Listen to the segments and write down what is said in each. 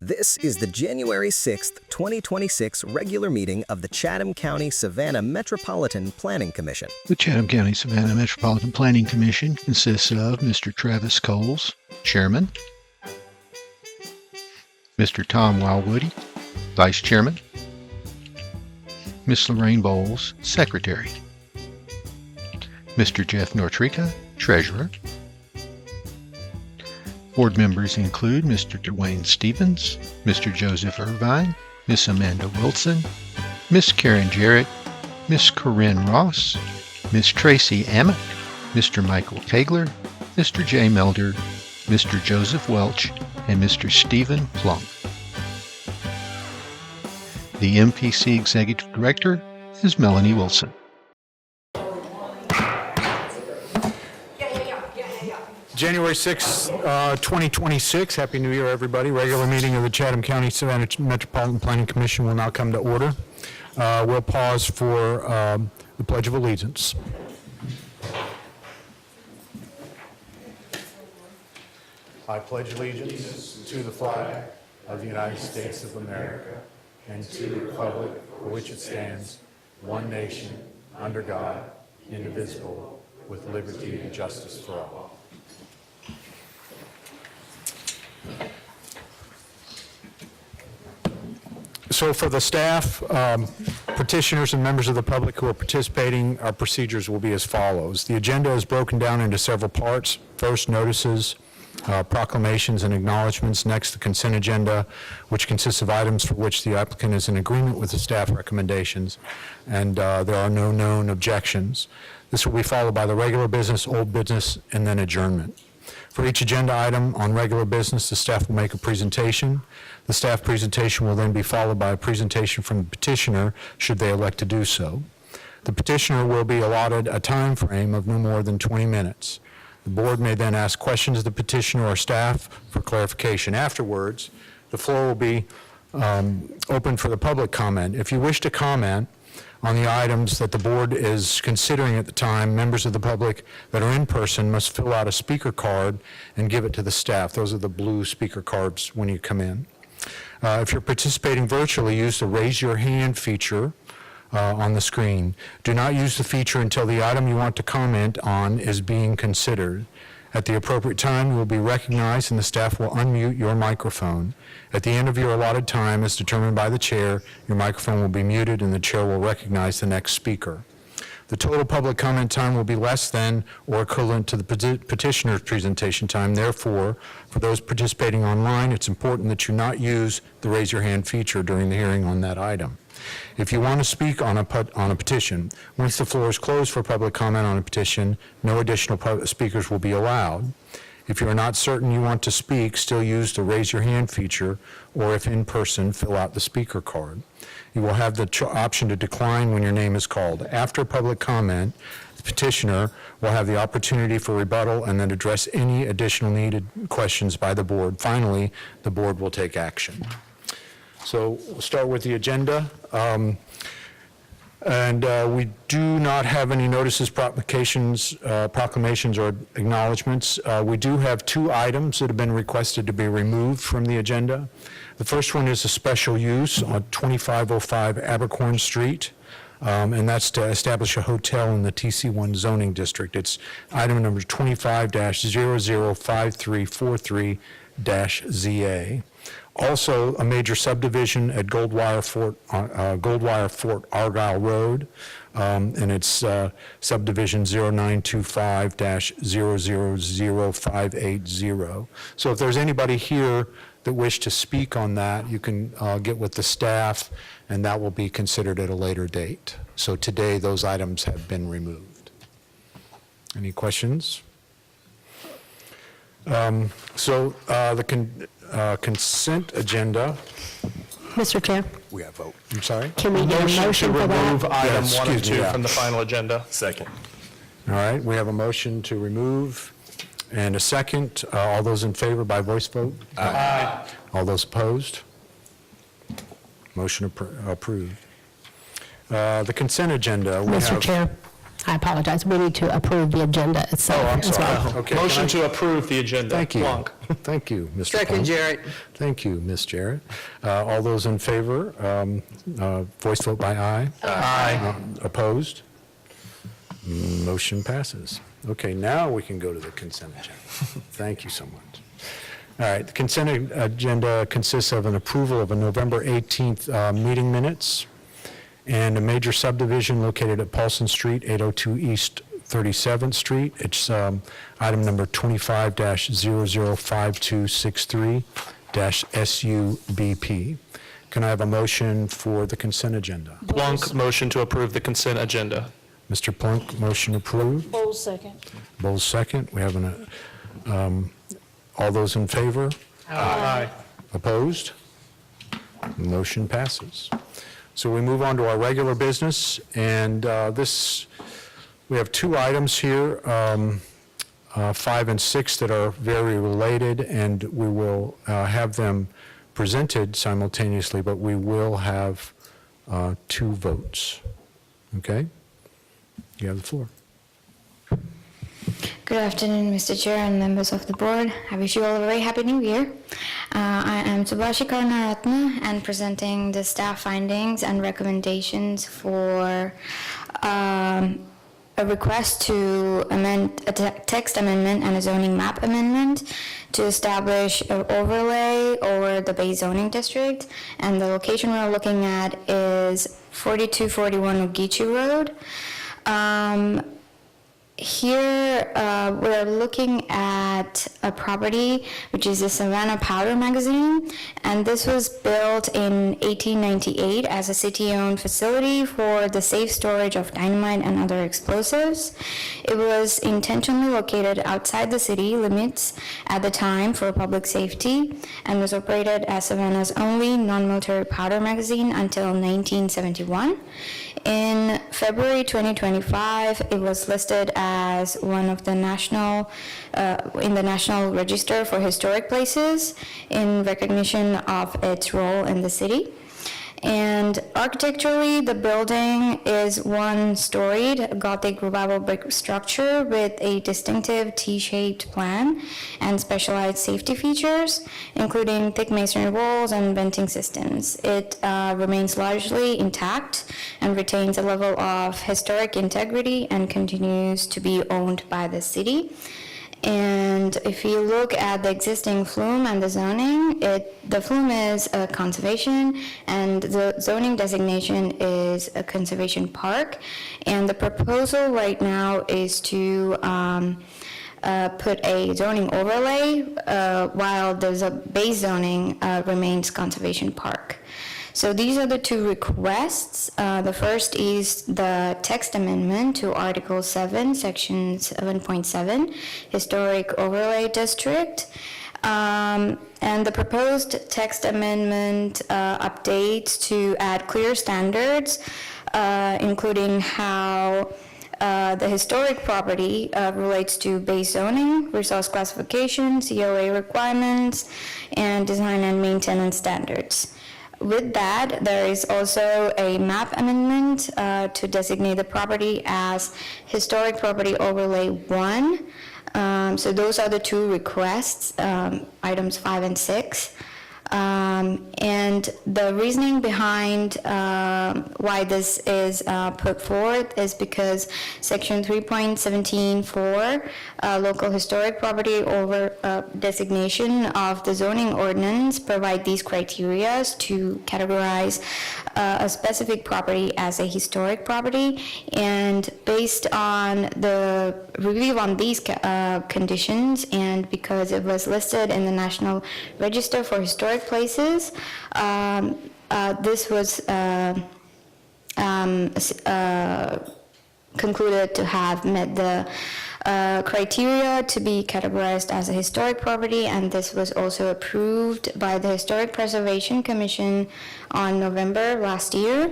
This is the January 6th, 2026 regular meeting of the Chatham County Savannah Metropolitan Planning Commission. The Chatham County Savannah Metropolitan Planning Commission consists of Mr. Travis Coles, Chairman, Mr. Tom Wildwoody, Vice Chairman, Ms. Lorraine Bowles, Secretary, Mr. Jeff Nortrica, Treasurer. Board members include Mr. Dwayne Stevens, Mr. Joseph Irvine, Miss Amanda Wilson, Miss Karen Jarrett, Miss Corinne Ross, Miss Tracy Amick, Mr. Michael Kegler, Mr. Jay Melder, Mr. Joseph Welch, and Mr. Stephen Plunk. The MPC Executive Director is Melanie Wilson. January 6, 2026. Happy New Year, everybody. Regular meeting of the Chatham County Savannah Metropolitan Planning Commission will now come to order. We'll pause for the Pledge of Allegiance. I pledge allegiance to the flag of the United States of America and to the republic for which it stands, one nation, under God, indivisible, with liberty and justice for all. So for the staff, petitioners, and members of the public who are participating, our procedures will be as follows. The agenda is broken down into several parts. First, notices, proclamations, and acknowledgments. Next, the consent agenda, which consists of items for which the applicant is in agreement with the staff recommendations, and there are no known objections. This will be followed by the regular business, old business, and then adjournment. For each agenda item on regular business, the staff will make a presentation. The staff presentation will then be followed by a presentation from the petitioner, should they elect to do so. The petitioner will be allotted a time frame of no more than 20 minutes. The board may then ask questions of the petitioner or staff for clarification. Afterwards, the floor will be open for the public comment. If you wish to comment on the items that the board is considering at the time, members of the public that are in person must fill out a speaker card and give it to the staff. Those are the blue speaker cards when you come in. If you're participating virtually, use the raise your hand feature on the screen. Do not use the feature until the item you want to comment on is being considered. At the appropriate time, you will be recognized and the staff will unmute your microphone. At the end of your allotted time, as determined by the chair, your microphone will be muted and the chair will recognize the next speaker. The total public comment time will be less than or equivalent to the petitioner's presentation time. Therefore, for those participating online, it's important that you not use the raise your hand feature during the hearing on that item. If you want to speak on a petition, once the floor is closed for public comment on a petition, no additional speakers will be allowed. If you are not certain you want to speak, still use the raise your hand feature, or if in person, fill out the speaker card. You will have the option to decline when your name is called. After public comment, the petitioner will have the opportunity for rebuttal and then address any additional needed questions by the board. Finally, the board will take action. So we'll start with the agenda. We do not have any notices, proclamations, or acknowledgments. We do have two items that have been requested to be removed from the agenda. The first one is a special use on 2505 Abercorn Street, and that's to establish a hotel in the TC1 zoning district. It's item number 25-005343-ZA. Also, a major subdivision at Goldwire Fort Argyle Road, and it's subdivision 0925-000580. So if there's anybody here that wish to speak on that, you can get with the staff, and that will be considered at a later date. So today, those items have been removed. Any questions? Consent agenda. Mr. Chair, We have vote. I'm sorry? can we get a motion to for remove that? item Yes, 1 and excuse 2 me, from the final agenda. Second. All right, we have a motion to remove and a second. All those in favor by voice vote? Aye. All those opposed? Motion approved. The consent agenda, we Mr. have... Chair, I apologize. We need to approve the agenda itself. Oh, I'm as sorry. well. Okay. Motion to approve the agenda. Thank you. Plunk. Thank you, Mr. Second, Plunk. Jarrett. Thank you, Ms. Jarrett. All those in favor, voice vote by aye. Aye. Opposed? Motion passes. Okay, now we can go to the consent agenda. Thank you so much. All right, the consent agenda consists of an approval of a November 18th meeting minutes and a major subdivision located at Paulson Street, 802 East 37th Street. It's item number 25-005263-SUBP. Can I have a motion for the consent agenda? Plunk, motion to approve the consent agenda. Mr. Plunk, motion approved. Bowles, second. Bowles, second. We have all those in favor? Aye. Opposed? Motion passes. So we move on to our regular business, and we have two items here, 5 and 6, that are very related, and we will have them presented simultaneously, but we will have 2 votes. Okay? You have the floor. Good afternoon, Mr. Chair and members of the board. I wish you all a very happy new year. I am Subhashi Karnaratna and presenting the staff findings and recommendations for a request to amend a text amendment and a zoning map amendment to establish an overlay over the Bay zoning district. And the location we're looking at is 4241 Ogeechee Road. Here, we're looking at a property which is the Savannah Powder Magazine, and this was built in 1898 as a city-owned facility for the safe storage of dynamite and other explosives. It was intentionally located outside the city limits at the time for public safety and was operated as Savannah's only non-military powder magazine until 1971. In February 2025, it was listed as one of the in the National Register for Historic Places in recognition of its role in the city. And architecturally, the building is one-storied Gothic revival brick structure with a distinctive T-shaped plan and specialized safety features, including thick masonry walls and venting systems. It remains largely intact and retains a level of historic integrity and continues to be owned by the city. And if you look at the existing flume and the zoning, the flume is a conservation and the zoning designation is a conservation park. And the proposal right now is to put a zoning overlay while the base zoning remains conservation park. So these are the 2 requests. The first is the text amendment to Article 7, Section 7.7, Historic Overlay District. And the proposed text amendment updates to add clear standards, including how the historic property relates to base zoning, resource classification, COA requirements, and design and maintenance standards. With that, there is also a map amendment to designate the property as Historic Property Overlay 1. So those are the 2 requests, items 5 and 6. And the reasoning behind why this is put forth is because Section 3.17.4, local historic property over designation of the zoning ordinance, provide these criteria to categorize a specific property as a historic property. And based on the review on these conditions, and because it was listed in the National Register for Historic Places, this was concluded to have met the criteria to be categorized as a historic property, and this was also approved by the Historic Preservation Commission on November last year.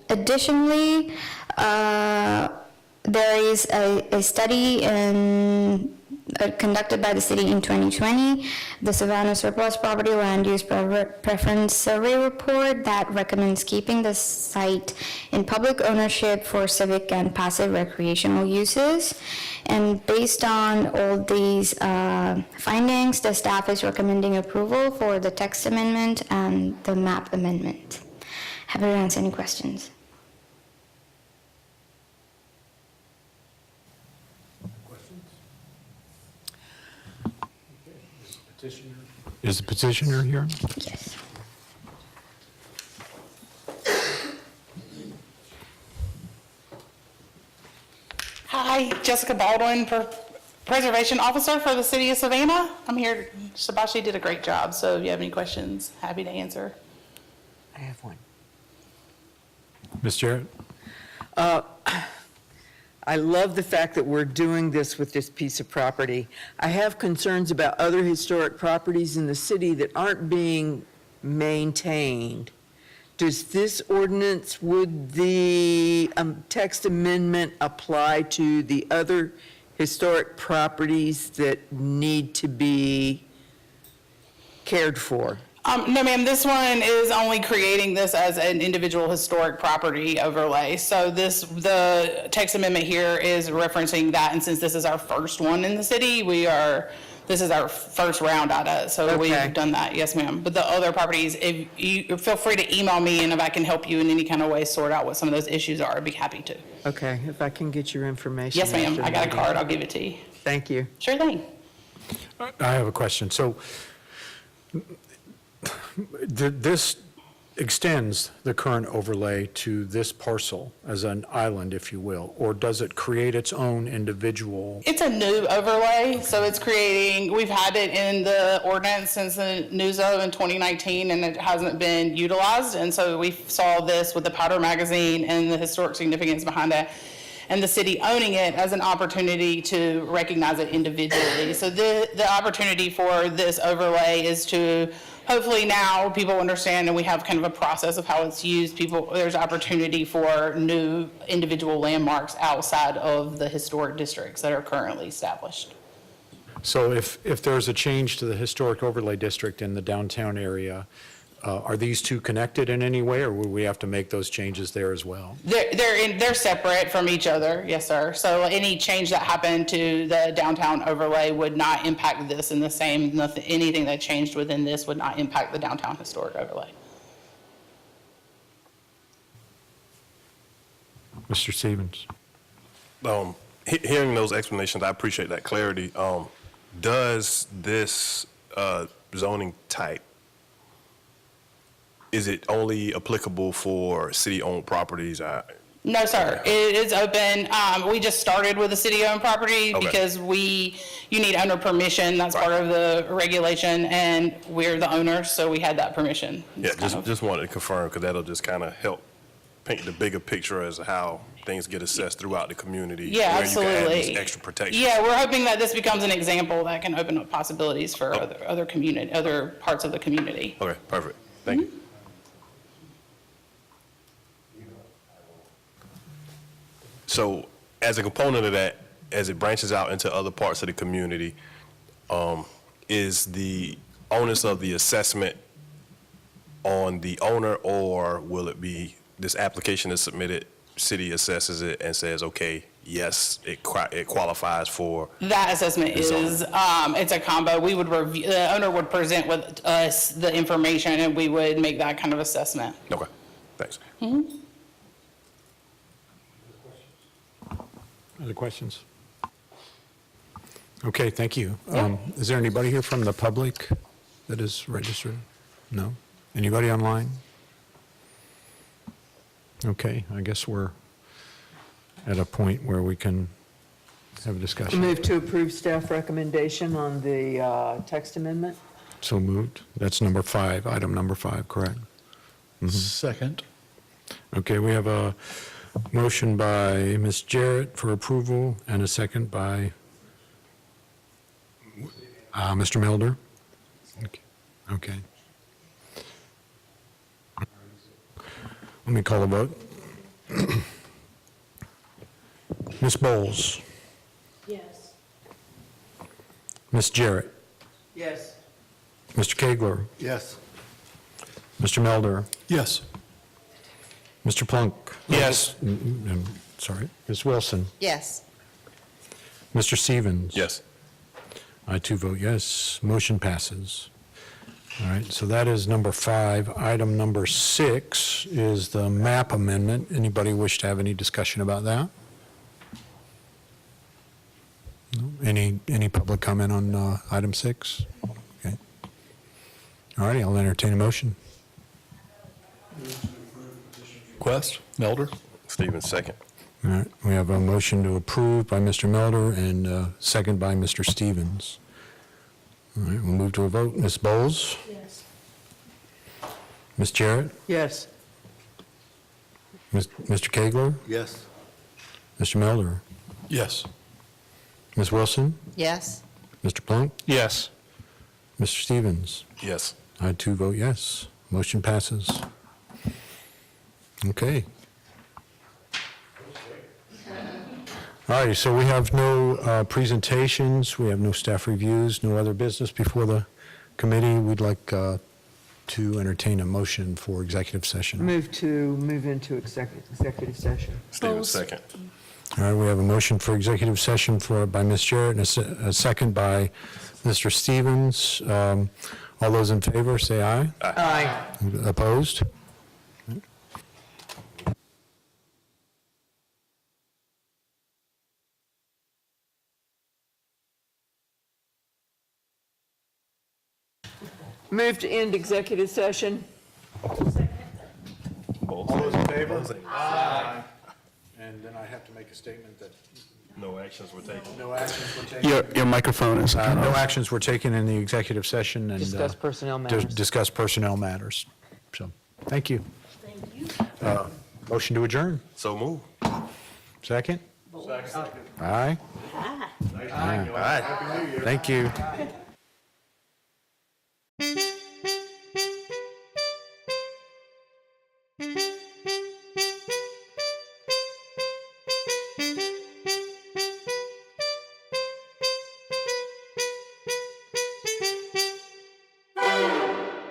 Additionally, there is a study in conducted by the city in 2020, the Savannah Surplus Property Land Use Preference Survey Report that recommends keeping the site in public ownership for civic and passive recreational uses. And based on all these findings, the staff is recommending approval for the text amendment and the map amendment. Happy to answer any questions. Is the petitioner here? Yes. Hi, Jessica Baldwin, Preservation Officer for the City of Savannah. I'm here, Sabashi did a great job, so if you have any questions, happy to answer. I have one. Ms. Jarrett? I love the fact that we're doing this with this piece of property. I have concerns about other historic properties in the city that aren't being maintained. Does this ordinance, would the text amendment apply to the other historic properties that need to be cared for? No, ma'am, this one is only creating this as an individual historic property overlay. So the text amendment here is referencing that, and since this is our first one in the city, this is our first round at it, so Okay. we've done that, yes, ma'am. But the other properties, if you feel free to email me, and if I can help you in any kind of way sort out what some of those issues are, I'd be happy to. Okay, if I can get your information. Yes, ma'am, after I the got a meeting. card, I'll give it to you. Thank you. Sure thing. I have a question. So this extends the current overlay to this parcel as an island, if you will, or does it create its own individual? It's a new overlay, so it's creating, we've had it in the ordinance since the NUZO in 2019, and it hasn't been utilized, and so we saw this with the Powder Magazine and the historic significance behind that, and the city owning it as an opportunity to recognize it individually. So the opportunity for this overlay is to, hopefully now people understand, and we have kind of a process of how it's used. There's opportunity for new individual landmarks outside of the historic districts that are currently established. So if there's a change to the historic overlay district in the downtown area, are these two connected in any way, or will we have to make those changes there as well? They're separate from each other, yes, sir. So any change that happened to the downtown overlay would not impact this in the same, anything that changed within this would not impact the downtown historic overlay. Mr. Stevens? Hearing those explanations, I appreciate that clarity. Does this zoning type, is it only applicable for city-owned properties? No, sir. It is open. We just started with a city-owned property Okay. because you need owner permission. That's part of the regulation, and we're the owners, so we had that permission. Yeah, It's kind of- just wanted to confirm, because that'll just kind of help paint the bigger picture as to how things get assessed throughout the community. Yeah, where you can add absolutely. these extra protections. Yeah, we're hoping that this becomes an example that can open up possibilities for other parts of the community. Okay, perfect. Thank you. So as a component of that, as it branches out into other parts of the community, is the onus of the assessment on the owner, or will it be this application is submitted, city assesses it and says, okay, yes, it qualifies for? That assessment It's is, it's a combo. We would review, the owner would present with us the information, and we would make that kind of assessment. Okay, thanks. Other questions? Okay, thank you. Is there anybody here from the public that is registered? No? Anybody online? Okay, I guess we're at a point where we can have a discussion. Move to approve staff recommendation on the text amendment? So moved. That's number 5, item number 5, correct? Second. Okay, we have a motion by Ms. Jarrett for approval and a second by Mr. Melder. Okay. Let me call a vote. Ms. Bowles? Yes. Ms. Jarrett, Yes. Mr. Kegler, Yes. Mr. Melder, Yes. Mr. Plunk. Yes. Sorry, Ms. Wilson, Yes. Mr. Stevens. Yes. I too vote yes. Motion passes. All right, so that is number 5. Item number 6 is the map amendment. Anybody wish to have any discussion about that? No? Any public comment on item 6? Okay. All righty, I'll entertain a motion. Quest, Melder. Stevens, second. All right, we have a motion to approve by Mr. Melder and second by Mr. Stevens. All right, we'll move to a vote. Ms. Bowles? Yes. Ms. Jarrett? Yes. Mr. Kegler? Yes. Mr. Melder? Yes. Ms. Wilson? Yes. Mr. Plunk? Yes. Mr. Stevens? Yes. I too vote yes. Motion passes. Okay. All righty, so we have no presentations, we have no staff reviews, no other business before the committee. We'd like to entertain a motion for executive session. Move into executive session. Stevens, second. All right, we have a motion for executive session by Ms. Jarrett and a second by Mr. Stevens. All those in favor, say aye. Aye. Opposed? Move to end executive session. All those in favor? Aye. And then I have to make a statement that No actions were taken. no actions were taken. Your microphone is. No actions were taken in the executive session and. Discuss personnel matters. Discuss personnel matters. So, thank you. Motion to adjourn. So move. Second? Second. Aye? Aye. Thank you.